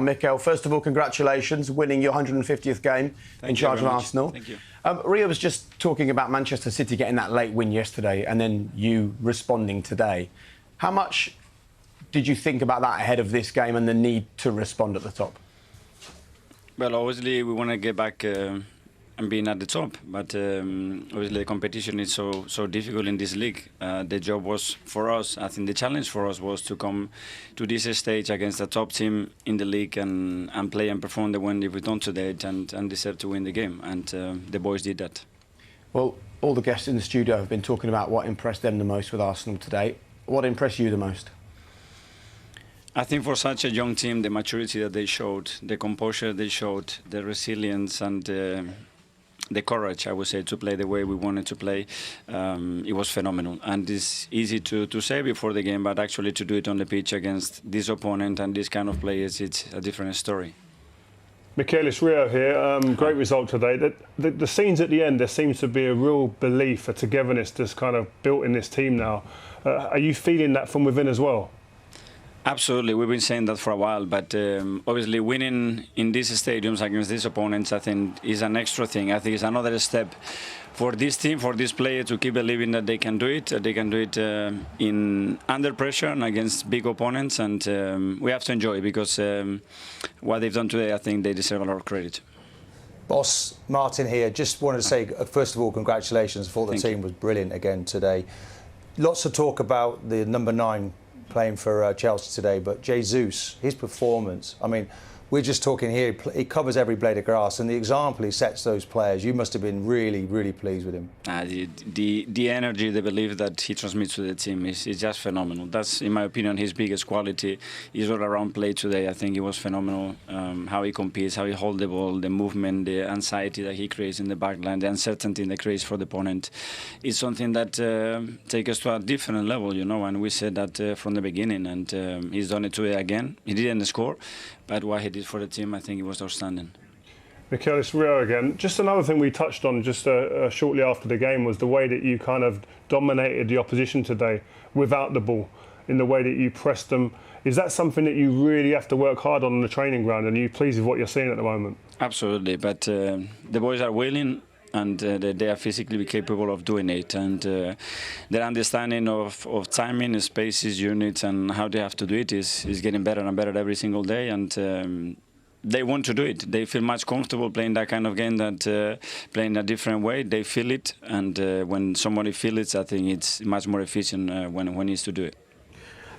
Mikel, first of all, congratulations, winning your 150th game in charge of Arsenal. Thank you. Ria was just talking about Manchester City getting that late win yesterday and then you responding today. How much did you think about that ahead of this game and the need to respond at the top? Well, obviously, we want to get back and being at the top, but obviously the competition is so difficult in this league. The job was for us, I think the challenge for us was to come to this stage against the top team in the league and play and perform the way we've done today and deserve to win the game, and the boys did that. Well, all the guests in the studio have been talking about what impressed them the most with Arsenal today. What impressed you the most? I think for such a young team, the maturity that they showed, the composure they showed, the resilience and the courage, I would say, to play the way we wanted to play, it was phenomenal. And it's easy to say before the game, but actually to do it on the pitch against this opponent and this kind of players, it's a different story. Mikel, it's Rio here. Great result today. The scenes at the end, there seems to be a real belief, a togetherness that's kind of built in this team now. Are you feeling that from within as well? Absolutely, we've been saying that for a while, but obviously winning in these stadiums against these opponents, I think, is an extra thing. I think it's another step for this team, for this player to keep believing that they can do it. They can do it in under pressure and against big opponents, and we have to enjoy it because what they've done today, I think they deserve a lot of credit. Boss, Martin here. Just wanted to say, first of all, congratulations. I thought the team was brilliant again today. Lots of talk about the number 9 playing for Chelsea today, but Jesus, his performance, I mean, we're just talking here, he covers every blade of grass, and the example he sets those players, you must have been really, really pleased with him. The energy, the belief that he transmits to the team is just phenomenal. That's, in my opinion, his biggest quality. His all-around play today, I think it was phenomenal. How he competes, how he holds the ball, the movement, the anxiety that he creates in the backline, the uncertainty that creates for the opponent, is something that takes us to a different level, you know, and we said that from the beginning, and he's done it today again. He didn't score, but what he did for the team, I think it was outstanding. Mikel, it's Rio again. Just another thing we touched on just shortly after the game was the way that you kind of dominated the opposition today without the ball, in the way that you pressed them. Is that something that you really have to work hard on the training ground, and are you pleased with what you're seeing at the moment? Absolutely, but the boys are willing, and they are physically capable of doing it, and their understanding of timing, spaces, units, and how they have to do it is getting better and better every single day, and they want to do it. They feel much comfortable playing that kind of game, that playing a different way. They feel it, and when somebody feels it, I think it's much more efficient when he needs to do it.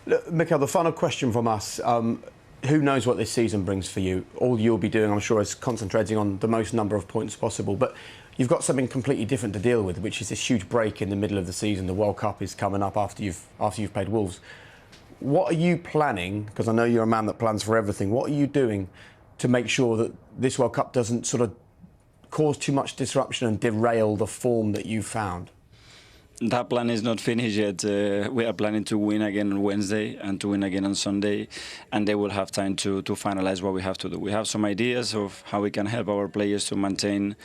Look, Mikel, the final question from us. Who knows what this season brings for you? All you'll be doing, I'm sure, is concentrating on the most number of points possible. But you've got something completely different to deal with, which is this huge break in the middle of the season. The World Cup is coming up after you've played Wolves. What are you planning? Because I know you're a man that plans for everything. What are you doing to make sure that this World Cup doesn't sort of cause too much disruption and derail the form that you've found? That plan is not finished yet. We are planning to win again on Wednesday and to win again on Sunday, and they will have time to finalize what we have to do. We have some ideas of how we can help our players to maintain,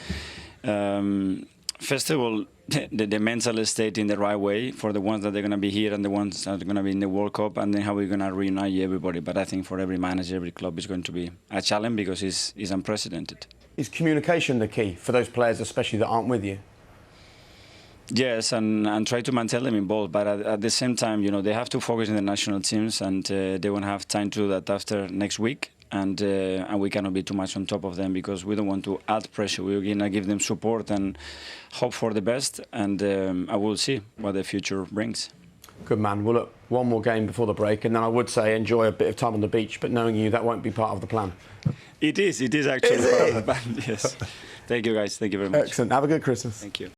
first of all, the mental state in the right way for the ones that are going to be here and the ones that are going to be in the World Cup, and then how we're going to reunite everybody. But I think for every manager, every club is going to be a challenge because it's unprecedented. Is communication the key for those players, especially that aren't with you? Yes, and try to maintain them involved, but at the same time, you know, they have to focus on the national teams, and they won't have time to do that after next week, and we cannot be too much on top of them because we don't want to add pressure. We're going to give them support and hope for the best, and I will see what the future brings. Good man. Well, look, one more game before the break, and then I would say enjoy a bit of time on the beach, but knowing you, that won't be part of the plan. It is actually part of the plan, yes. Thank you, guys. Thank you very much. Excellent. Have a good Christmas. Thank you.